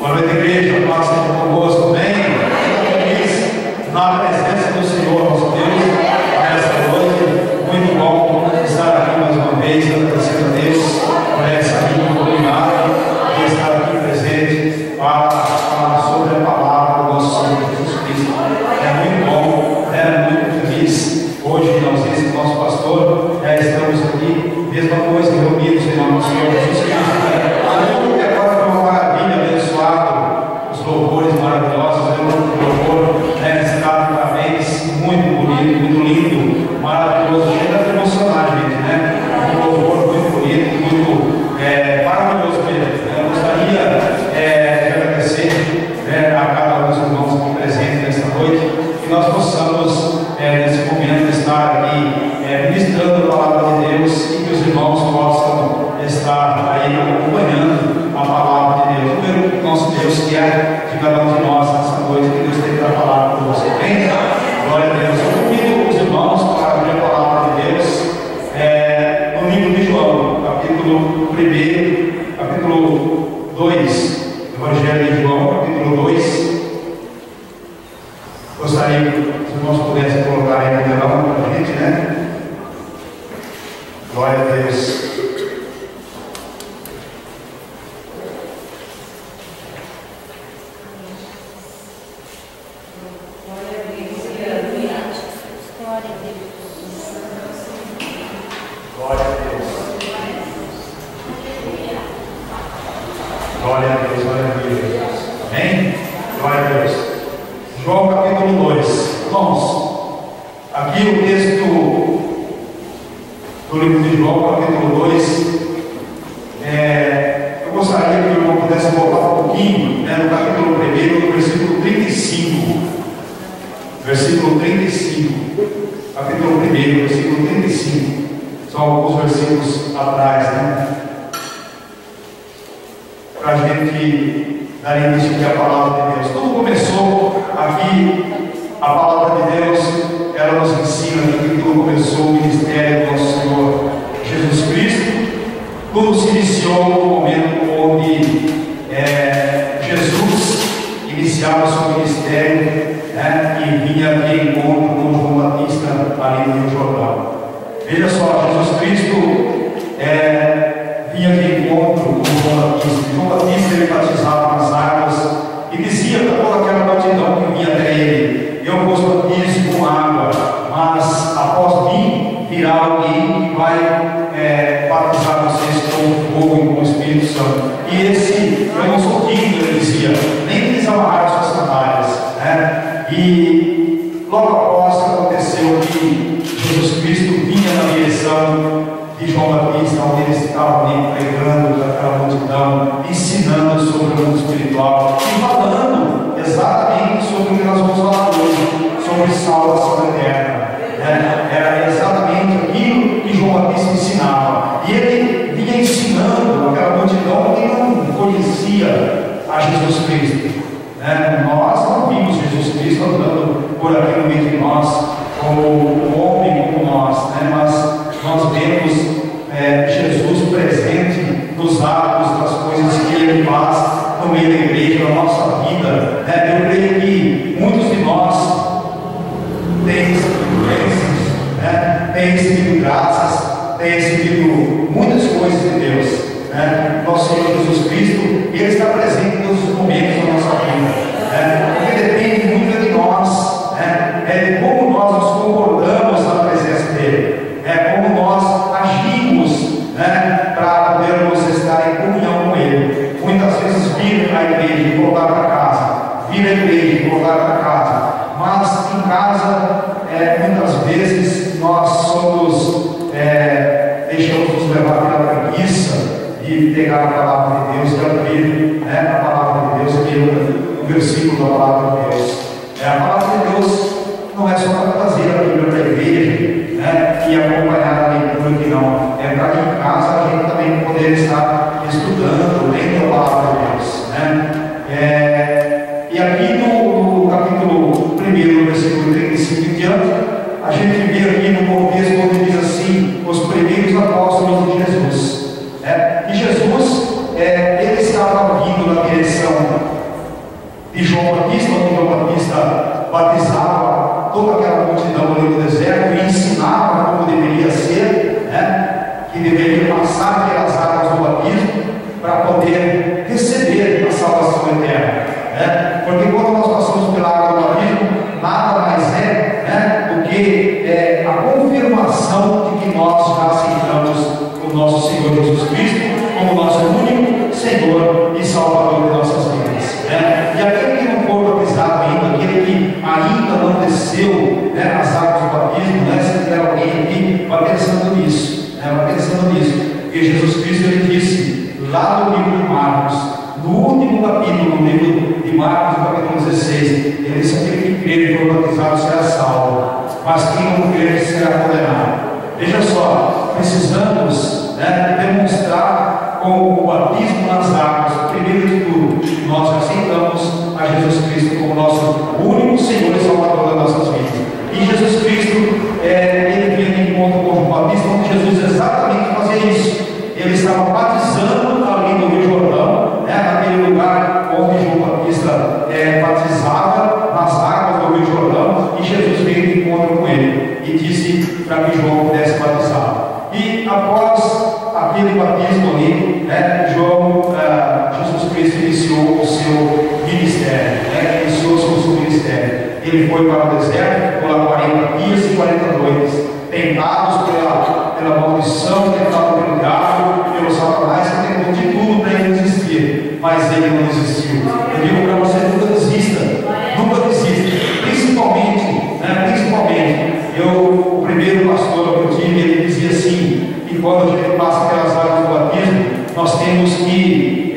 Boa noite, igreja. Paz seja convosco. Amém. Feliz na presença do Senhor, nosso Deus, nesta noite. Muito bom estar aqui mais uma vez, agradecendo a Deus por essa oportunidade de estar aqui presente para falar sobre a palavra do nosso Senhor Jesus Cristo. É muito bom, muito feliz. Hoje, na ausência do nosso pastor, estamos aqui, mesma coisa, reunidos em nome do Senhor Jesus Cristo. Os louvores maravilhosos, o louvor está parabéns, muito bonito, muito lindo, maravilhoso, chega a emocionar, gente, um louvor muito bonito, muito maravilhoso mesmo. Eu gostaria de agradecer a cada um dos irmãos aqui presentes nesta noite, que nós possamos nesse momento estar aqui ministrando a palavra de Deus e que os irmãos possam estar aí acompanhando a palavra de Deus, pelo nosso Deus que é de cada um de nós nessa noite, que Deus tem para falar com você. Bem? Glória a Deus. Eu convido os irmãos para abrir a palavra de Deus no livro de João, capítulo 1, capítulo 2, Evangelho de João, capítulo 2. Gostaria que os irmãos pudessem colocar aí no telão para a gente, né? Glória a Deus. A gente vê aqui no contexto onde diz assim, os primeiros apóstolos de Jesus. E Jesus, ele estava vindo na direção de João Batista, onde João Batista batizava toda aquela multidão ali no deserto e ensinava como deveria ser, né? Que deveria passar pelas águas do batismo para poder receber a salvação eterna, né? Porque quando nós passamos pela água do batismo, nada mais é, né, do que a confirmação de que nós já aceitamos o nosso Senhor Jesus Cristo como nosso único Senhor e Salvador de nossas vidas, né? E aquele que não for batizado ainda, aquele que ainda não desceu, né, as águas do batismo, né, se tiver alguém aqui, vai pensando nisso, né, vai pensando nisso, porque Jesus Cristo, ele disse lá no livro de Marcos, no último capítulo, no livro de Marcos, no capítulo 16, ele disse: aquele que crer e for batizado será salvo, mas quem não crer será condenado. Veja só, precisamos, né, demonstrar com o batismo nas águas, primeiro de tudo, nós aceitamos a Jesus Cristo como nosso único Senhor e Salvador das nossas vidas. E Jesus Cristo, ele veio de encontro com o Batista, onde Jesus exatamente fazia isso. Ele estava batizando ali no Rio Jordão, né, naquele lugar onde João Batista batizava nas águas do Rio Jordão, e Jesus veio de encontro com ele e disse para que João pudesse batizar. E após aquele batismo ali, né, Jesus Cristo iniciou o seu ministério, né, iniciou o seu ministério. Ele foi para o deserto, ficou lá 40 dias e 40 noites, tentados pela maldição, tentado pelo diabo, pelo Satanás, que tentou de tudo para ele desistir, mas ele não desistiu. Eu digo para você: nunca desista, nunca desista, principalmente, o primeiro pastor que eu tive, ele dizia assim, que quando a gente passa pelas águas do batismo, nós temos que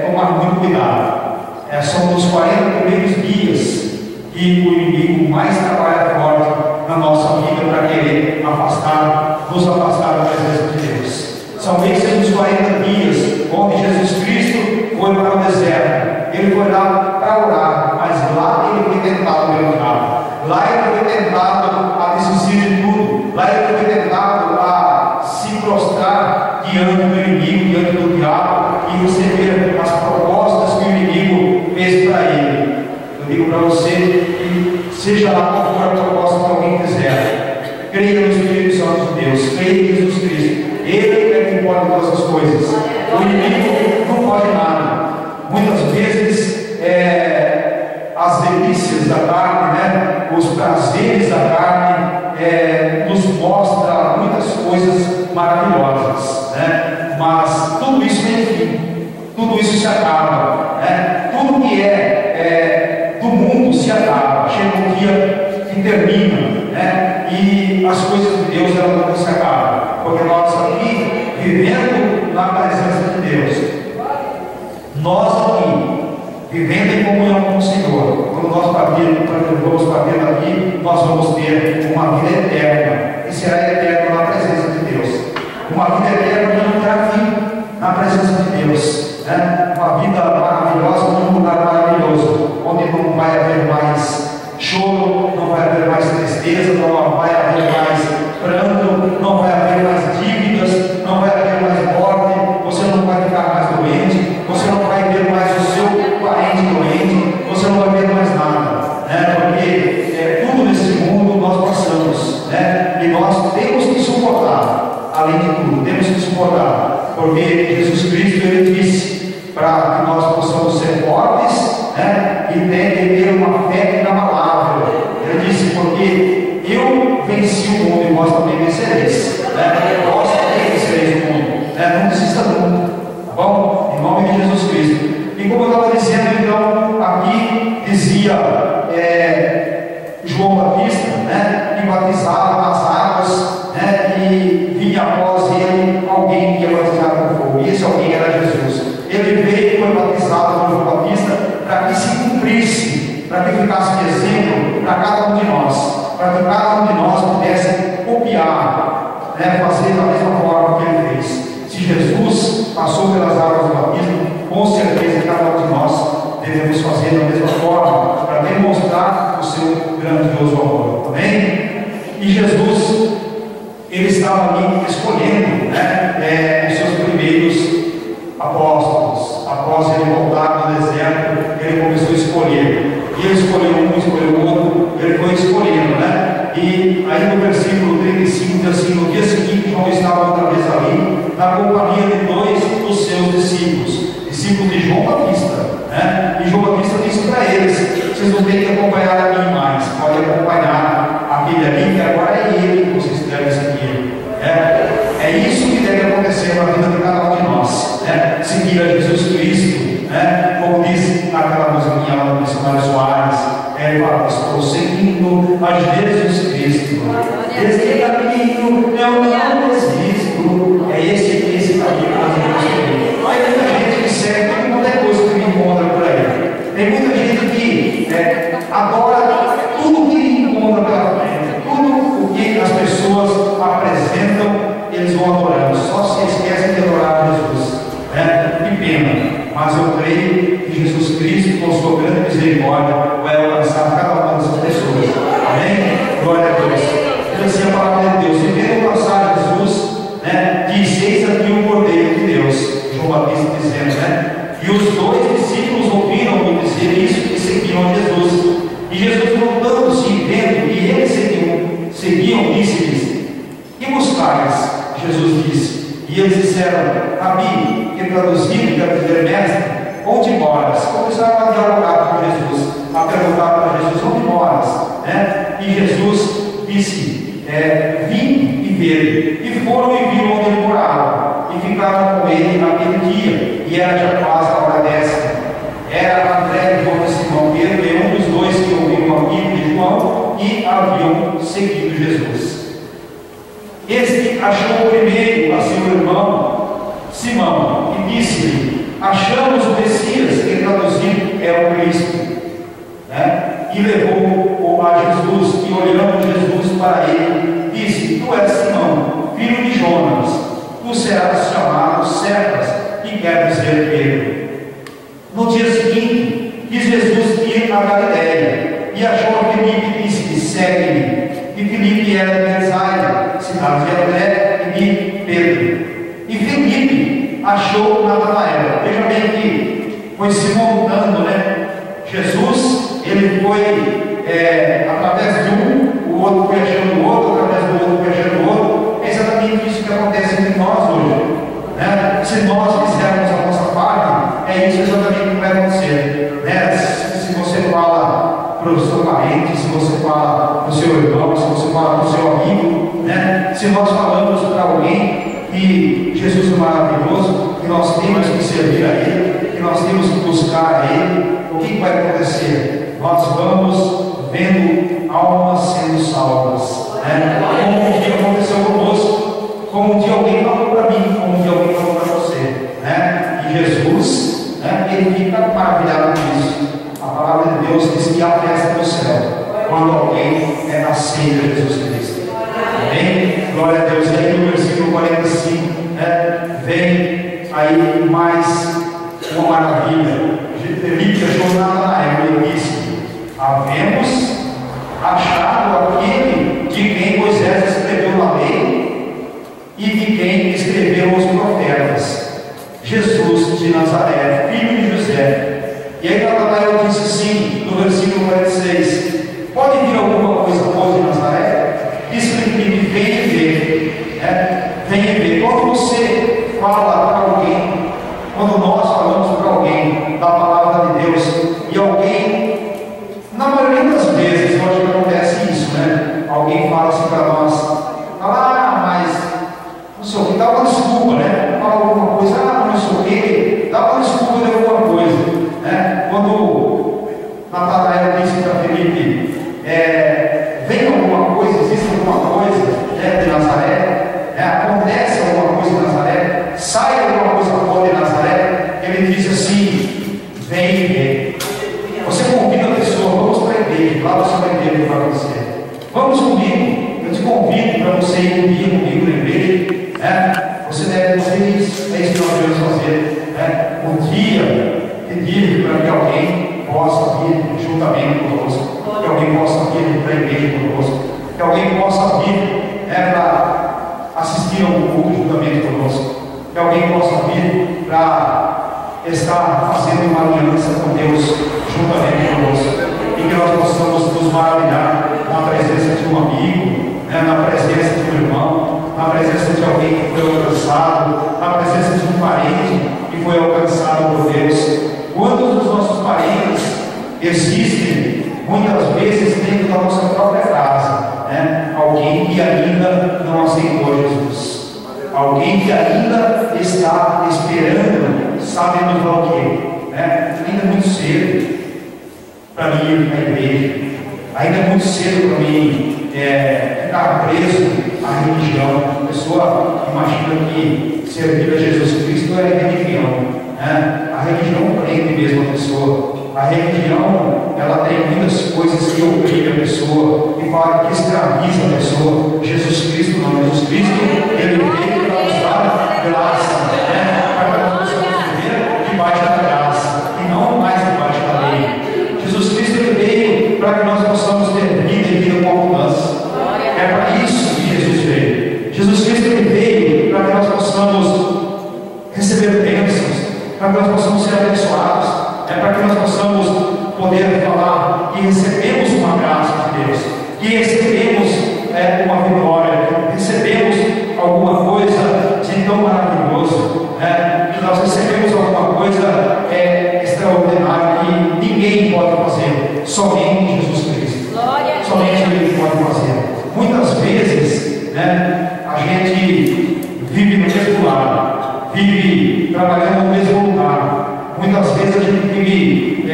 tomar muito cuidado. São nos 40 primeiros dias que o inimigo mais trabalha forte na nossa vida para querer nos afastar da presença de Deus. São esses os 40 dias onde Jesus Cristo foi para o deserto. Ele foi lá para orar, mas lá ele foi tentado pelo diabo. Lá ele foi tentado a desistir de tudo. Lá ele foi tentado a se prostrar diante do inimigo, diante do diabo, e receber as propostas que o inimigo fez para ele. Eu digo para você que, seja lá qual for a proposta que alguém fizer, creia no Espírito Santo de Deus, creia em Jesus Cristo. Ele é quem pode todas as coisas. O inimigo não pode nada. Muitas vezes as delícias da carne, né, os prazeres da carne nos mostra muitas coisas maravilhosas, né? Mas tudo isso tem fim, tudo isso se acaba, né? Tudo que do mundo se acaba, chega um dia que termina, né? E as coisas de Deus, elas não se acabam, porque nós aqui, vivendo na presença de Deus, nós aqui, vivendo em comunhão com o Senhor, quando nós vamos partir daqui, nós vamos ter uma vida eterna, e será eterna na presença de Deus. Uma vida eterna que não terá fim na presença de Deus, né? Uma vida maravilhosa num lugar maravilhoso, onde não vai haver mais choro, não vai haver mais tristeza, não vai haver mais pranto, não vai haver mais dívidas, não vai haver mais morte, você não vai ficar mais doente, você não vai ver mais o seu parente doente, você não vai ver mais nada, né? Porque tudo nesse mundo nós passamos, né? E nós temos que suportar, além de tudo, temos que suportar, porque Jesus Cristo, ele disse para que nós possamos ser fortes, né? E ter uma fé inabalável. Ele disse: porque eu venci o mundo e vós também vencereis, né? Vós também vencereis o mundo, né? Não desista do mundo, tá bom? Em nome de Jesus Cristo. E como eu estava dizendo, então, aqui dizia João Batista, né, que batizava nas águas, né, e vinha após ele alguém que ia batizar com fogo, e esse alguém era Jesus. Ele veio e foi batizado por João Batista para que se cumprisse, para que ficasse de exemplo para cada um de nós, para que cada um de nós pudesse copiar, né, fazer da mesma forma que ele fez. Se Jesus passou pelas águas do batismo, com certeza cada um de nós devemos fazer da mesma forma, para demonstrar o seu grandioso amor. Amém? E Jesus, ele estava ali escolhendo, né, os seus primeiros apóstolos. Após ele voltar do deserto, ele começou a escolher vocês não têm que acompanhar a mim mais, podem acompanhar aquele ali, que agora é ele que vocês devem seguir. É isso que deve acontecer na vida de cada um de nós, né? Seguir a Jesus Cristo, né? Como diz aquela musiquinha lá do missionário Soares, ele fala: estou seguindo a Jesus Cristo, esse caminho eu não desisto. É esse caminho que nós temos que seguir. Aí tem muita gente que segue, tem muita coisa que me encontra por aí. Tem muita gente que adora tudo que encontra pela frente, tudo o que as pessoas apresentam, eles vão adorando, só se esquecem de adorar Jesus, né? Que pena, mas eu creio que Jesus Cristo, com sua grande misericórdia, vai alcançar cada uma dessas pessoas. Amém? Glória a Deus. Diz assim a palavra de Deus: e vendo alcançar Jesus, né, diz: eis aqui o Cordeiro de Deus. João Batista dizendo, né? E os dois discípulos ouviram-o dizer isso e seguiam Jesus. E Jesus, voltando-se e vendo que eles seguiam, disse-lhes: que buscais? Jesus disse. E eles disseram: Rabi, que traduzido quer dizer mestre, onde moras? Começaram a dialogar com Jesus, a perguntar para Jesus: onde moras? Né? E Jesus disse: vim e vede. E foram e viram onde ele morava, e ficaram com ele naquele dia. E era já quase a hora décima. Era André, irmão de Simão Pedro, e um dos dois que ouviram a Bíblia de João e haviam seguido Jesus. Este achou primeiro a seu irmão Simão e disse-lhe: achamos o Messias, que traduzido é o Cristo, né? E levou-o a Jesus, e olhando Jesus para ele, disse: tu és Simão, filho de Jonas, tu serás chamado Cefas, que quer dizer Pedro. No dia seguinte, quis Jesus ir a Galiléia, e achou a Filipe e disse-lhe: segue-me. E Filipe era de Betsaida, cidade de André e de Pedro. E Filipe achou Natanael. Veja bem que foi se montando, né? Jesus, ele foi através de um, o outro foi achando o outro, através do outro foi achando o outro. É exatamente isso que acontece entre nós hoje, né? Se nós fizermos a nossa parte, é isso exatamente que vai acontecer, né? Se você fala para o seu parente, se você fala para o seu irmão, se você fala para o seu amigo, né? Se nós falamos para alguém que Jesus é maravilhoso, que nós temos que servir a Ele, que nós temos que buscar a Ele, o que vai acontecer? Nós vamos vendo almas sendo salvas, né? Como um dia aconteceu conosco, como um dia alguém falou para mim, como um dia alguém falou para você, né? E Jesus, né, ele fica maravilhado com isso. A palavra de Deus diz que há festa no céu quando alguém aceita Jesus Cristo. Amém? Glória a Deus. E aí no versículo 45, né, vem aí mais uma maravilha. Felipe achou Natanael e disse: havemos achado aquele de quem Moisés escreveu na lei e de quem escreveram os profetas, Jesus de Nazaré, filho de José. E aí Natanael disse assim, no versículo 46: pode vir alguma coisa boa de Nazaré? Disse Filipe: vem e vê, né? Vem e vê. Quando você fala para alguém, quando nós falamos para alguém da palavra de Deus, e alguém, na maioria das vezes, hoje acontece isso, né? Alguém fala assim para nós: mas não sei o que, dá uma desculpa, né? Fala alguma coisa, não sei o que, dá uma desculpa de alguma coisa, né? Quando Natanael disse para Filipe: vem alguma coisa, existe alguma coisa, né, de Nazaré, acontece alguma coisa de Nazaré, sai alguma coisa boa de Nazaré, ele disse assim: vem e vê. Você convida a pessoa: vamos para a igreja, lá você vai ver o que vai acontecer. Vamos comigo, eu te convido para você ir um dia comigo na igreja, né? Você deve fazer isso, é isso que nós devemos fazer, né? Um dia pedir para que alguém possa vir juntamente conosco, que alguém possa vir para a igreja conosco, que alguém possa vir para assistir a um culto juntamente conosco, que alguém possa vir para estar fazendo uma aliança com Deus juntamente conosco, e que nós possamos nos maravilhar na presença de um amigo, né, na presença de um irmão, na presença de alguém que foi alcançado, na presença de um parente que foi alcançado por Deus. Quantos dos nossos parentes existem muitas vezes dentro da nossa própria casa, né? Alguém que ainda não aceitou Jesus, alguém que ainda está esperando, sabendo o que, né? Ainda é muito cedo para mim ir para a igreja, ainda é muito cedo para mim ficar preso à religião. A pessoa imagina que servir a Jesus Cristo é religião, né? A religião prende mesmo a pessoa. A religião, ela tem muitas coisas que oprimem a pessoa, que escraviza a pessoa. Jesus Cristo não. Jesus Cristo, ele veio para nos dar graça, né? Para que nós possamos viver debaixo da graça e não mais debaixo da lei. Jesus Cristo, ele veio para que nós possamos ter vida e vida com abundância. É para isso que Jesus veio. Jesus Cristo, ele veio para que nós possamos receber bênçãos, para que nós possamos ser abençoados. É para que nós possamos poder falar que recebemos uma graça de Deus, que recebemos uma vitória, que recebemos alguma coisa de tão maravilhoso, que nós recebemos alguma coisa extraordinária que ninguém pode fazer, somente Jesus Cristo. Somente Ele pode fazer. Muitas vezes, a gente vive no mesmo lado, vive trabalhando no mesmo lugar. Muitas vezes a gente vive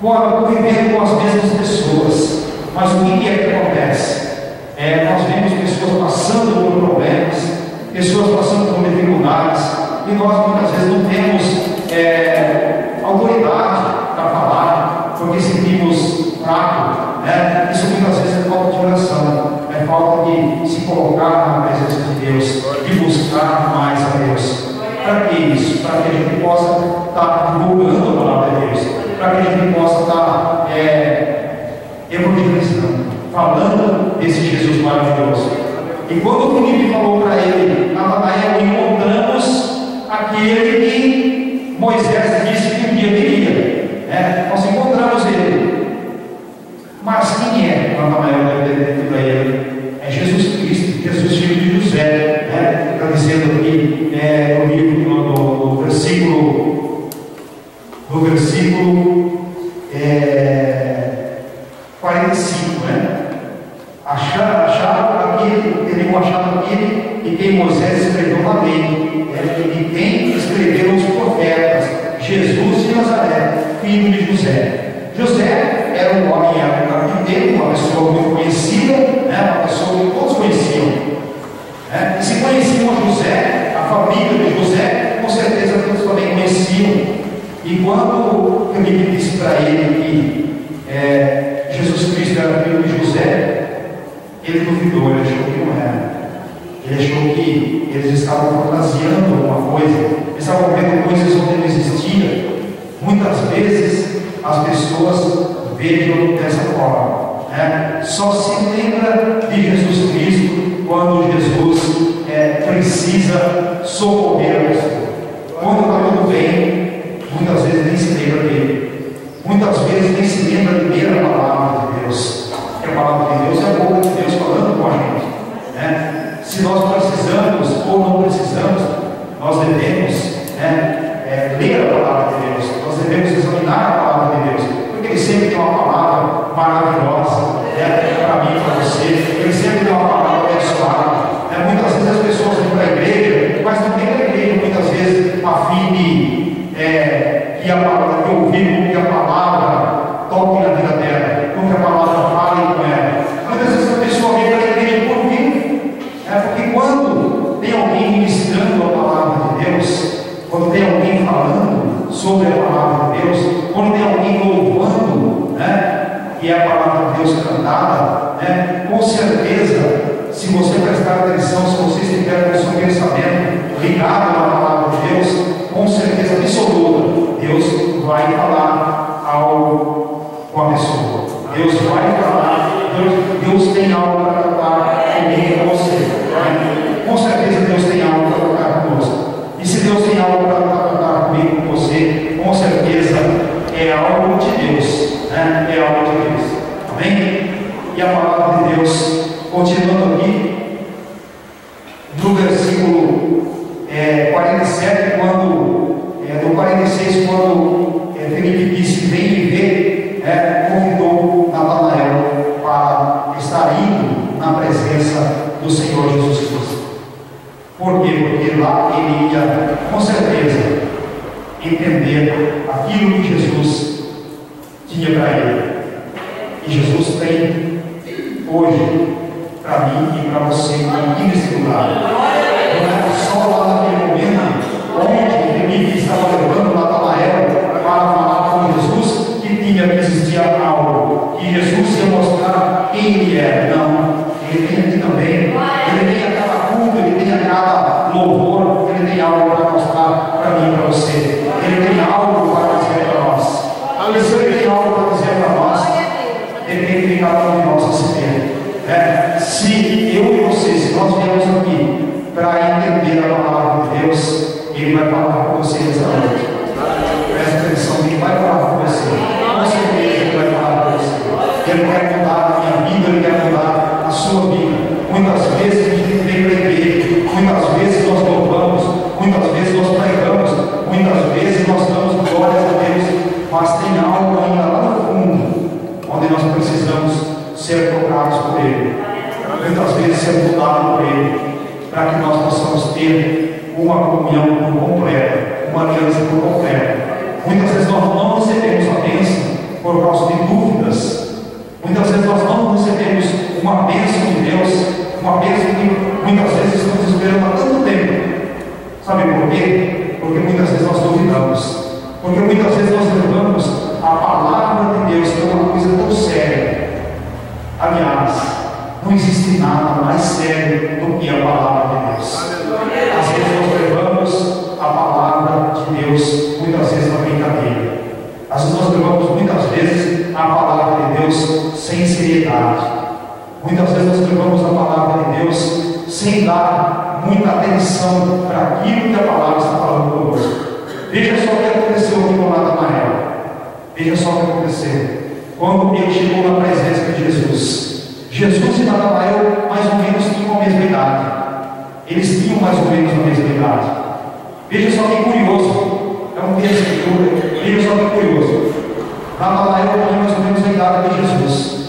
convivendo com as mesmas pessoas, mas o que é que acontece? Nós vemos pessoas passando por problemas, pessoas passando por dificuldades, e nós muitas vezes não temos autoridade para falar, porque sentimos fraco, Isso muitas vezes é falta de oração, é falta de se colocar na presença de Deus, de buscar mais a Deus. Para que isso? Para que a gente possa estar divulgando a palavra de Deus, para que a gente possa estar evangelizando, falando desse Jesus maravilhoso. E quando o Filipe falou para ele, Natanael, encontramos aquele que Moisés disse que um dia viria, nós encontramos ele. Mas quem é? Natanael deve ter dito para ele: é Jesus Cristo, Jesus filho de José. Está dizendo aqui no livro, no versículo 45, acharam aquele, teriam achado aquele e quem Moisés escreveu na lei, e quem escreveram os profetas, Jesus de Nazaré, filho de José. José era um homem arquiteto, uma pessoa muito conhecida, uma pessoa que todos conheciam. E se conheciam José, a família de José, com certeza todos também conheciam. E quando Filipe disse para ele que Jesus Cristo era filho de José, ele duvidou, ele achou que não era. Ele achou que eles estavam fantasiando alguma coisa, eles estavam vendo coisas onde não existia. Muitas vezes as pessoas vejam dessa forma, só se lembra de Jesus Cristo quando Jesus precisa socorrer a pessoa. Quando está tudo bem, muitas vezes nem se lembra dele, muitas vezes nem se lembra de ler a palavra de Deus, porque a palavra de Deus é a boca de Deus falando com a gente. Se nós precisamos ou não precisamos, nós devemos ler a palavra de Deus, nós devemos examinar a palavra de Deus, porque Ele sempre tem uma palavra maravilhosa para mim e para você, Ele sempre tem uma palavra abençoada. Muitas vezes as pessoas vão para a igreja, mas não tem a igreja muitas vezes a fim de que a palavra, que ouvir, que a palavra toque na vida dela, que a palavra fale com ela. Muitas vezes a pessoa vem para a igreja por ouvir, porque quando tem alguém ministrando a palavra de Deus, quando tem alguém falando sobre a palavra de Deus, quando tem alguém louvando, e é a palavra de Deus cantada, com certeza, se você prestar atenção, se você estiver com o seu pensamento ligado na palavra de Deus, com certeza absoluta, Deus vai falar algo com a pessoa. Deus vai falar, Deus tem algo para falar comigo e com você. Com certeza Deus tem algo para falar conosco. E se Deus tem algo para falar comigo e com você, com certeza é algo de Deus. É algo de Deus. Amém? E a palavra de Deus, continuando aqui, no versículo 47, no 46, quando Filipe disse: vem e vê, aquilo que Jesus tinha para ele. E Jesus tem hoje para mim e para você aqui nesse lugar. Não é só lá naquele momento onde Felipe estava levando Natanael para falar com Jesus que tinha que existir algo, que Jesus ia mostrar quem ele era. Não, ele tem aqui também. Ele tem a cada culto, ele tem a cada louvor, ele tem algo para mostrar para mim e para você. Ele tem algo para dizer para nós. E se ele tem algo para dizer para nós, ele tem que vir cada um de nós esse tempo. Se eu e você, se nós viemos aqui para entender a palavra de Deus, ele vai falar com você nessa noite. Presta atenção, ele vai falar com você. Com certeza ele vai falar com você. Ele quer mudar a minha vida, ele quer mudar a sua vida. Muitas vezes a gente vem para a igreja, muitas vezes nós louvamos, muitas vezes nós pregamos, muitas vezes nós damos glórias a Deus, mas tem algo ainda lá no fundo, onde nós precisamos ser tocados por Ele, muitas vezes ser mudados por Ele, para que nós possamos ter uma comunhão por completa, uma aliança por completa. Muitas vezes nós não recebemos a bênção por causa de dúvidas, muitas vezes nós não recebemos uma bênção de Deus, uma bênção que muitas vezes estamos esperando há tanto tempo. Sabe por quê? Porque muitas vezes nós duvidamos, porque muitas vezes nós levamos a palavra de Deus, que é uma coisa tão séria. Aliás, não existe nada mais sério do que a palavra de Deus. Às vezes nós levamos a palavra de Deus muitas vezes na brincadeira. Às vezes nós levamos muitas vezes a palavra de Deus sem seriedade. Muitas vezes nós levamos a palavra de Deus sem dar muita atenção para aquilo que a palavra está falando conosco. Veja só o que aconteceu aqui com Natanael. Veja só o que aconteceu quando ele chegou na presença de Jesus. Jesus e Natanael mais ou menos tinham a mesma idade. Eles tinham mais ou menos a mesma idade. Veja só que curioso. É um texto de cura. Veja só que curioso. Natanael tinha mais ou menos a idade de Jesus.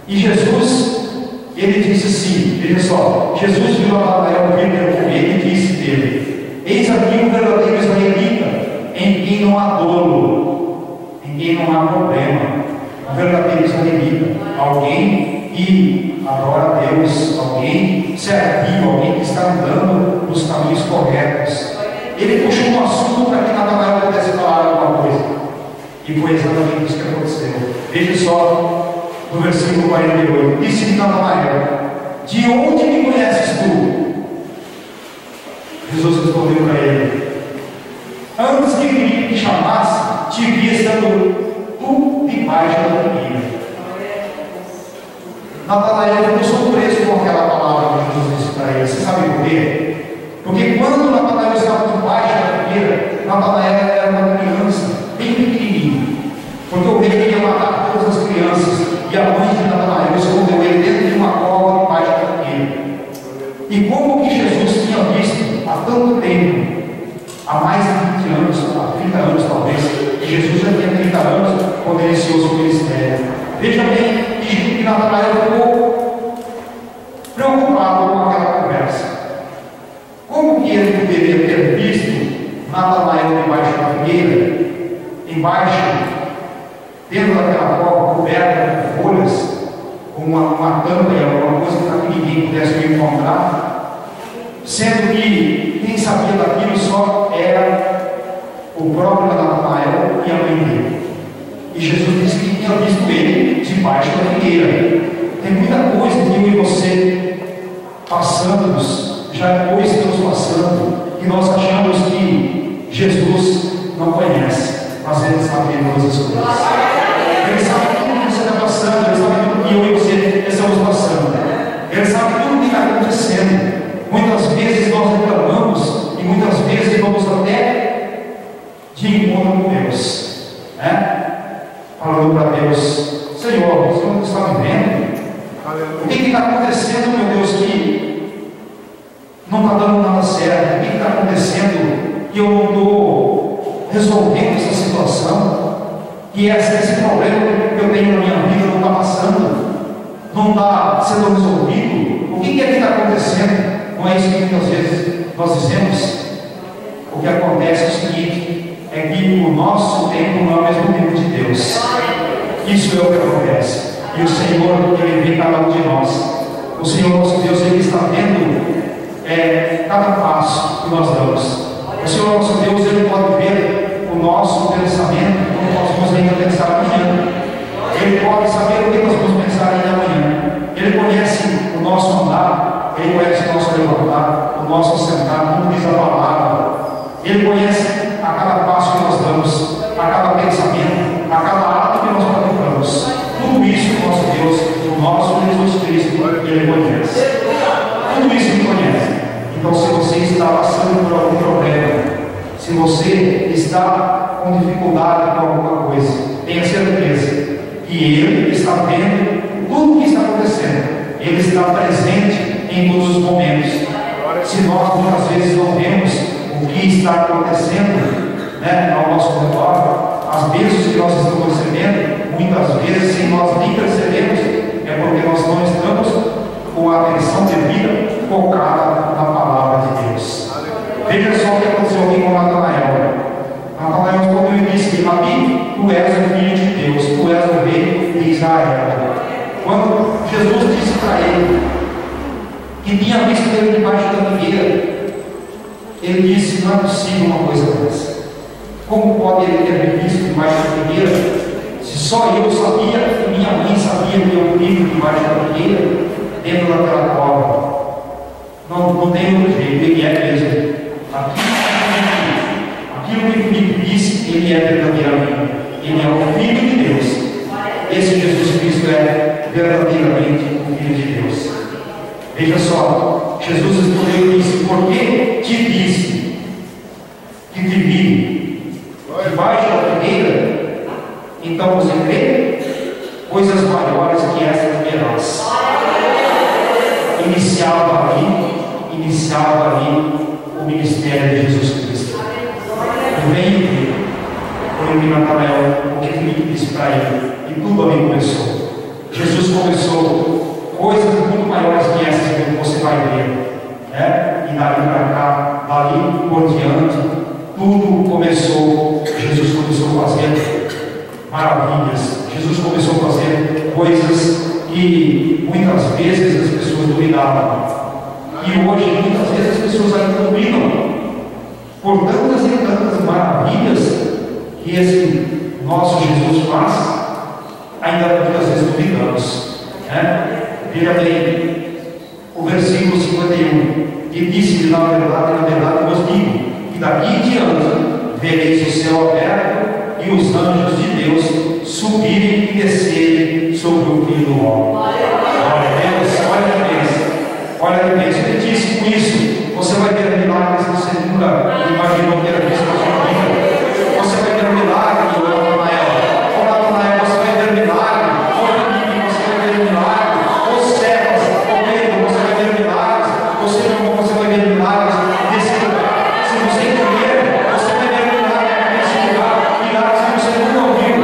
E Jesus, ele disse assim, veja só, Jesus viu Natanael vir percorrer e disse dele: eis aqui um verdadeiro israelita, em quem não há dolo, em quem não há problema. Um verdadeiro israelita, alguém que adora a Deus, alguém certinho, alguém que está andando nos caminhos corretos. Ele puxou um assunto para que Natanael pudesse falar alguma coisa, e foi exatamente isso que aconteceu. Veja só no versículo 48, disse Natanael: de onde me conheces tu? Jesus respondeu para ele: antes que Filipe te chamasse, te vi estando tu debaixo da figueira. Natanael ficou surpreso com aquela palavra que Jesus disse para ele. Você sabe por quê? Porque quando Natanael estava debaixo da figueira, Natanael era uma criança bem pequenininha, porque o rei queria matar todas as crianças, e a mãe de Natanael escondeu ele dentro de uma cova debaixo da figueira. E como que Jesus tinha visto há tanto tempo, há mais de 20 anos, há 30 anos talvez, e Jesus já tinha 30 anos quando iniciou o seu ministério. Veja bem que Natanael ficou preocupado com aquela conversa. Como que ele poderia ter visto Natanael debaixo da figueira, embaixo, dentro daquela cova coberta com folhas, com uma tampa e alguma coisa para que ninguém pudesse o encontrar, sendo que quem sabia daquilo só era o próprio Natanael e a mãe dele. E Jesus disse que tinha visto ele debaixo da figueira. Tem muita coisa que eu e você passamos, já hoje estamos passando, que nós achamos que Jesus não conhece, mas Ele sabe de todas as coisas. Ele sabe tudo que você está passando, Ele sabe tudo que eu e você estamos passando. Ele sabe tudo o que está acontecendo. Muitas vezes nós reclamamos e muitas vezes vamos até de encontro com Deus, né? Falando para Deus: Senhor, você não está me vendo? O que está acontecendo, meu Deus, que não está dando nada certo? O que está acontecendo que eu não estou resolvendo essa situação? Que esse problema que eu tenho na minha vida não está passando, não está sendo resolvido? O que é que está acontecendo? Não é isso que muitas vezes nós dizemos? O que acontece é o seguinte: é é que o nosso tempo não é o mesmo tempo de Deus. Isso é o que acontece. E o Senhor, Ele vê cada um de nós. O Senhor nosso Deus, Ele está vendo cada passo que nós damos. O Senhor nosso Deus, Ele pode ver o nosso pensamento, como nós vamos ainda pensar amanhã. Ele pode saber o que nós vamos pensar ainda amanhã. Ele conhece o nosso andar, Ele conhece o nosso levantar, o nosso sentar, como diz a palavra. Ele conhece a cada passo que nós damos, a cada pensamento, a cada ato que nós praticamos. Tudo isso o nosso Deus, o nosso Jesus Cristo, Ele conhece. Tudo isso Ele conhece. Então, se você está passando por algum problema, se você está com dificuldade com alguma coisa, tenha certeza que Ele está vendo tudo o que está acontecendo. Ele está presente em todos os momentos. Se nós muitas vezes não vemos o que está acontecendo, ao nosso redor, as bênçãos que nós estamos recebendo, muitas vezes, sem nós nem percebemos, é porque nós não estamos com a atenção devida focada na palavra de Deus. Veja só o que aconteceu aqui com Natanael. Natanael, quando ele disse: Rabi, tu és o filho de Deus, tu és o rei de Israel. Quando Jesus disse para ele que tinha visto ele debaixo da figueira, ele disse: não é possível uma coisa dessa. Como pode ele ter me visto debaixo da figueira, se só eu sabia, e minha mãe sabia que eu vivo debaixo da figueira, dentro daquela cova? Não tem outro jeito, ele é mesmo. Aquilo que me disse, ele é verdadeiramente. Ele é o Filho de Deus. Esse Jesus Cristo é verdadeiramente o Filho de Deus. Veja só, Jesus respondeu e disse: por que te disse que te vi debaixo da figueira? Então você crê? Coisas maiores que essas verás. Iniciava ali o ministério de Jesus Cristo. Eu venho ver, foi o Natanael, o que Filipe disse para ele, e tudo ali começou. Jesus começou coisas muito maiores que essas que você vai ver, e dali para cá, dali por diante, tudo começou. Jesus começou a fazer maravilhas. Jesus começou a fazer coisas que muitas vezes as pessoas duvidavam. E hoje, muitas vezes, as pessoas ainda duvidam por tantas e tantas maravilhas que esse nosso Jesus faz, ainda muitas vezes duvidamos. Veja bem, o versículo 51, que disse: na verdade vos digo, que daqui em diante vereis o céu aberto e os anjos de Deus subirem e descerem sobre o Filho do Homem. Glória a Deus, olha a bênção. Ele disse: com isso, você vai ter milagres que você nunca imaginou ter visto na sua vida. Você vai ter milagre, com Natanael, você vai ter milagre, com Filipe, você vai ter milagre, com Cephas, com Pedro, você vai ter milagres, você vai ter milagres nesse lugar. Se você entender, você vai ter milagres nesse lugar, milagres que você nunca ouviu,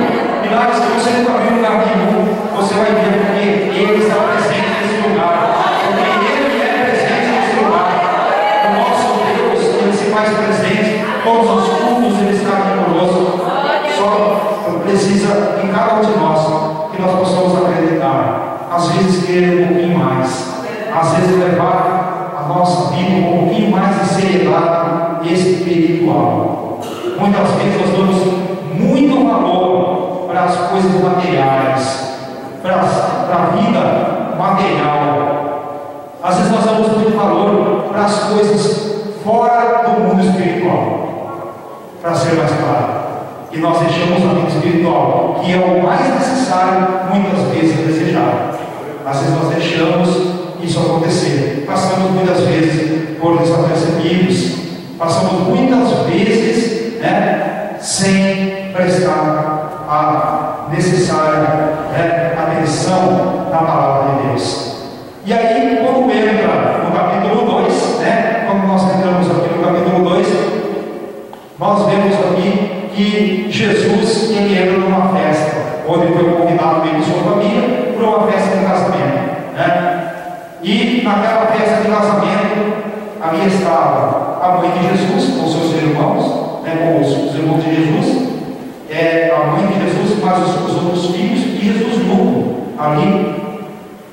milagres que você nunca viu no lugar nenhum. Você vai ver porque Ele está presente nesse lugar. Mais presente, todos os cultos Ele está aqui conosco. Só precisa em cada um de nós que nós possamos acreditar, às vezes querer um pouquinho mais, às vezes levar a nossa vida com um pouquinho mais de seriedade espiritual. Muitas vezes nós damos muito valor para as coisas materiais, para a vida material. Às vezes nós damos muito valor para as coisas fora do mundo espiritual, para ser mais claro. E nós deixamos a vida espiritual, que é o mais necessário, muitas vezes desejado. Às vezes nós deixamos isso acontecer. Passamos muitas vezes por desapercebidos, passamos muitas vezes sem prestar a necessária atenção na palavra de Deus. E aí, quando entra no capítulo 2, quando nós entramos aqui no capítulo 2, nós vemos aqui que Jesus ele entra numa festa, onde foi convidado pela sua família para uma festa de casamento. E naquela festa de casamento, ali estava a mãe de Jesus com seus irmãos, né, com os irmãos de Jesus, a mãe de Jesus, mas os outros filhos, e Jesus novo ali.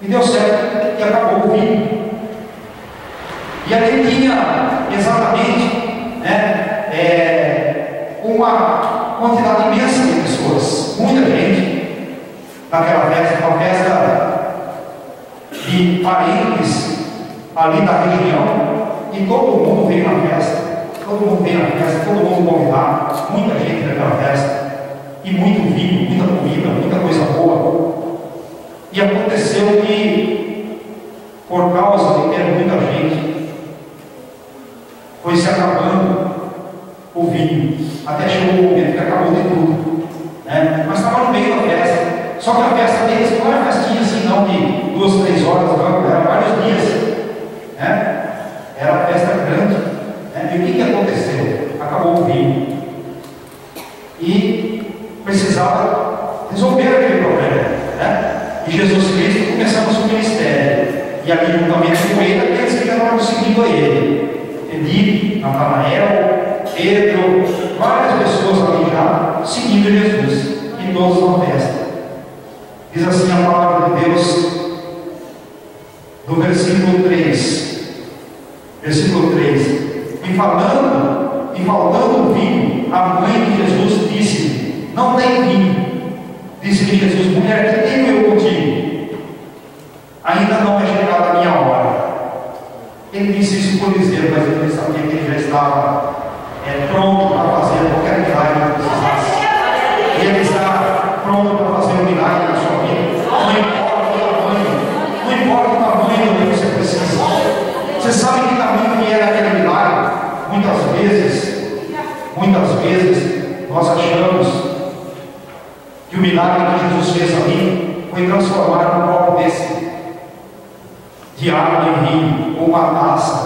E deu certo que acabou o vinho. E ali tinha exatamente, né, uma quantidade imensa de pessoas, muita gente naquela festa, uma festa de parentes ali da região, e todo mundo veio na festa, todo mundo convidado, muita gente naquela festa, e muito vinho, muita comida, muita coisa boa. E aconteceu que, por causa de ter muita gente, foi se acabando o vinho, até chegou o momento que acabou de tudo, né? Mas estava no meio da festa. Só que a festa deles não era festinha assim, não, de 2, 3 horas, não, era vários dias, né? Era uma festa grande, né? E o que aconteceu? Acabou o vinho e precisava resolver aquele problema, né? E Jesus Cristo começamos o ministério, e ali juntamente com ele, aqueles que estavam seguindo a ele, Felipe, Natanael, Pedro, várias pessoas ali já seguindo Jesus, e todos na festa. Diz assim a palavra de Deus, no versículo 3, e faltando vinho, a mãe de Jesus disse: não tem vinho. Disse-lhe Jesus: mulher, que tenho eu contigo? Ainda não é chegada a minha hora. Ele disse isso por dizer, mas ele sabia que ele já estava pronto para fazer qualquer milagre que precisasse. Ele está pronto para fazer um milagre na sua vida. Não importa o tamanho do que você precisa. Você sabe que tamanho que era aquele milagre? Muitas vezes nós achamos que o milagre que Jesus fez ali foi transformar um copo desse de água em vinho, ou uma taça,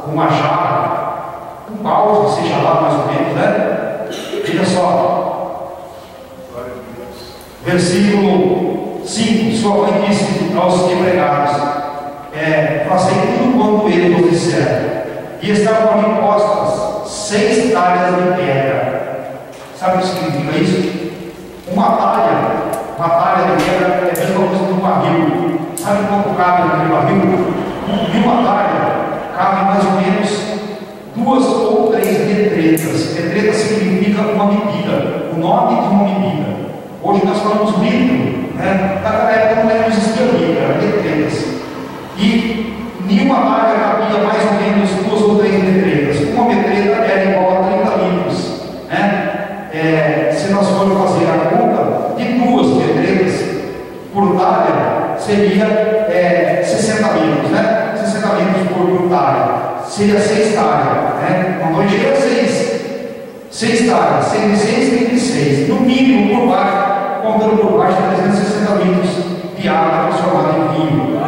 ou uma jarra, um balde, seja lá mais ou menos, né? Veja só, versículo 5: sua mãe disse aos empregados: fazei tudo quanto ele vos disser. E estavam ali postas 6 talhas de pedra. Sabe o que significa isso? Uma talha de pedra é a mesma coisa de um barril. Sabe quanto cabe naquele barril? E uma talha cabe mais ou menos 2 ou 3 letretas. Letreta significa uma medida, o nome de uma medida. Hoje nós falamos litro, né? Naquela época não existia litro, era letretas. E nenhuma talha cabia mais ou menos 2 ou 3 letretas. Uma letreta era igual a 30 litros, né? Se nós formos fazer a conta de 2 letretas por talha, seria 60 litros, né? 60 litros por talha, seria 6 talhas, né? Uma noite era 6 talhas, 6 de 6, 36, no mínimo por baixo, contando por baixo, 360 litros de água transformada em vinho.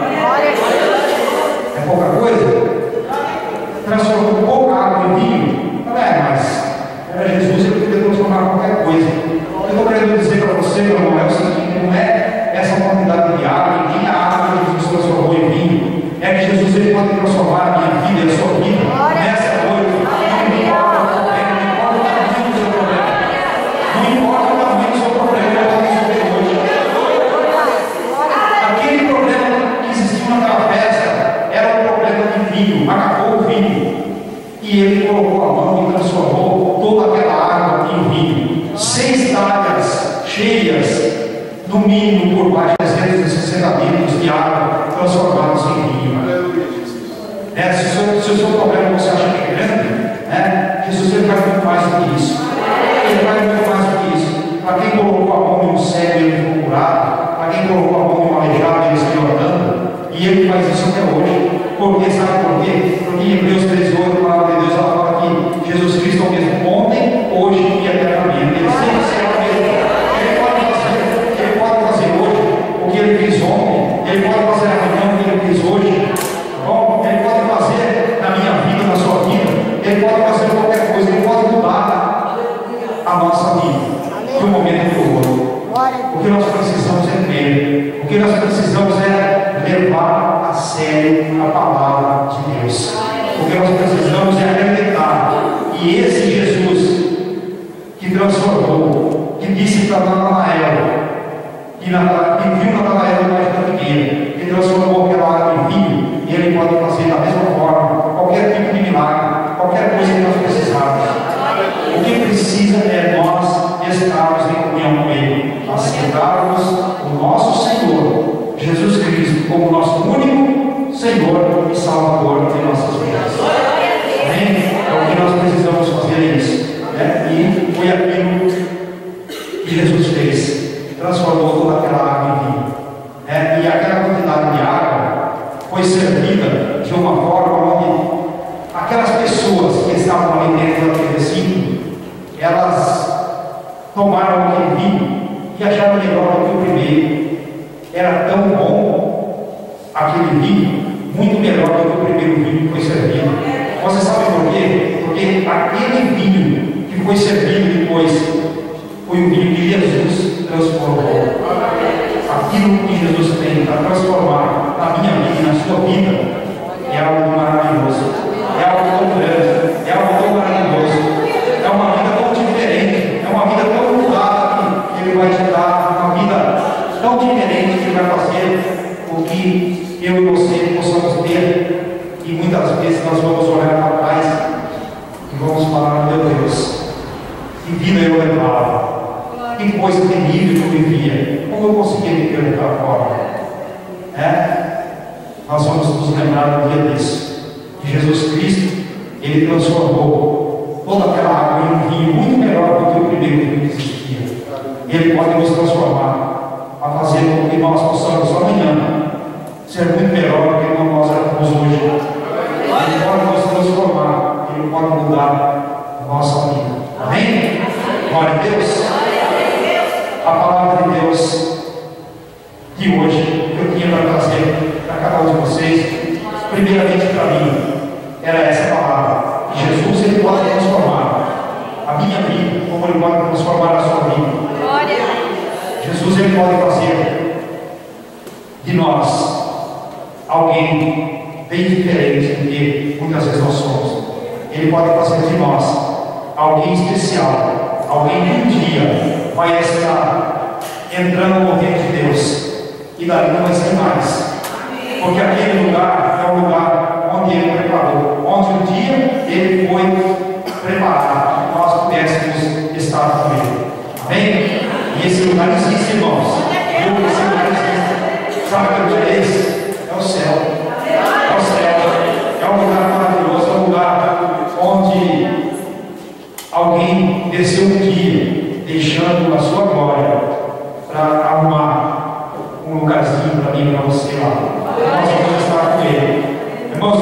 É pouca coisa? Transformou pouca água em vinho? Não é, mas era Jesus, ele podia transformar qualquer coisa. Eu estou querendo dizer para você, meu irmão, é o seguinte: não é essa quantidade de água, nem a água que Jesus transformou em vinho, é que Jesus ele pode transformar a minha vida e a sua vida nessa noite. Não importa o tamanho do seu problema, eu vou resolver hoje. Aquele problema que existiu naquela festa era um problema de vinho, acabou o vinho, e ele colocou a mão e transformou toda aquela água em vinho. 6 talhas cheias, no mínimo por baixo de 360 litros de água transformados em vinho. Se o seu problema você acha que é grande, né? Jesus ele vai muito mais do que isso. Ele vai muito mais do que isso. Para quem colocou a mão em um cego, ele ficou curado. Para quem colocou a mão em um aleijado, ele saiu andando. E ele faz isso até hoje. Porque sabe por quê? Porque em Hebreus 13:8, a palavra de Deus ela fala que Jesus Cristo é o mesmo ontem, hoje e eternamente. Ele sempre será o mesmo. Ele pode fazer hoje o que ele fez ontem. Ele pode fazer amanhã o que ele fez hoje. Bom, ele pode fazer na minha vida, na sua vida. Ele pode fazer qualquer coisa. Ele pode mudar a nossa vida de um momento para o outro. O que nós precisamos é crer. O que nós precisamos é levar a sério a palavra de Deus. O que nós precisamos é acreditar que esse Jesus transformou, que disse para Natanael, que viu Natanael debaixo da figueira, que transformou aquela água em vinho, e Ele pode fazer da mesma forma qualquer tipo de milagre, qualquer coisa que nós precisarmos. O que precisa é nós estarmos em comunhão com Ele, aceitarmos o nosso Senhor, Jesus Cristo, como nosso único Senhor e Salvador de nossas vidas. Amém? Então, o que nós precisamos fazer é isso. E foi aquilo que Jesus fez, transformou toda aquela água em vinho. E aquela quantidade de água foi servida de uma forma onde aquelas pessoas que estavam ali dentro daquele recinto, elas tomaram aquele vinho e acharam melhor do que o primeiro. Era tão bom aquele vinho, muito melhor do que o primeiro vinho que foi servido. Você sabe por quê? Porque aquele vinho que foi servido depois foi o vinho que Jesus transformou. Aquilo que Jesus tem para transformar na minha vida e na sua vida é algo maravilhoso, é algo tão grande, é algo tão maravilhoso, é uma vida tão diferente, é uma vida tão mudada que Ele vai te dar, uma vida tão diferente que Ele vai fazer o que eu e você possamos ter. E muitas vezes nós vamos olhar para trás e vamos falar: meu Deus, que vida eu levava, que coisa terrível que eu vivia, como eu conseguia viver daquela forma? Nós vamos nos lembrar um dia disso, que Jesus Cristo, Ele transformou toda aquela água em um vinho muito melhor do que o primeiro vinho que existia. Ele pode nos transformar, a fazer com que nós possamos amanhã ser muito melhor do que nós éramos hoje. Ele pode nos transformar, Ele pode mudar a nossa vida. Amém? Glória a Deus. A palavra de Deus de hoje, que eu tinha para trazer para cada um de vocês, primeiramente para mim, era essa palavra: que Jesus, Ele pode transformar a minha vida, como Ele pode transformar a sua vida. Jesus, Ele pode fazer de nós alguém bem diferente do que muitas vezes nós somos. Ele pode fazer de nós alguém especial, alguém que um dia vai estar entrando no reino de Deus, e dali não vai ser mais, porque aquele lugar é o lugar onde Ele preparou, onde um dia Ele foi preparado, que nós pudéssemos estar com Ele. Amém? E esse lugar existe, irmãos. Esse lugar existe. Sabe o que é esse? É o céu. É o céu. É um lugar maravilhoso, é um lugar onde alguém desceu um dia, deixando a sua glória para arrumar um lugarzinho para mim e para você lá. Nós vamos estar com Ele. Irmãos,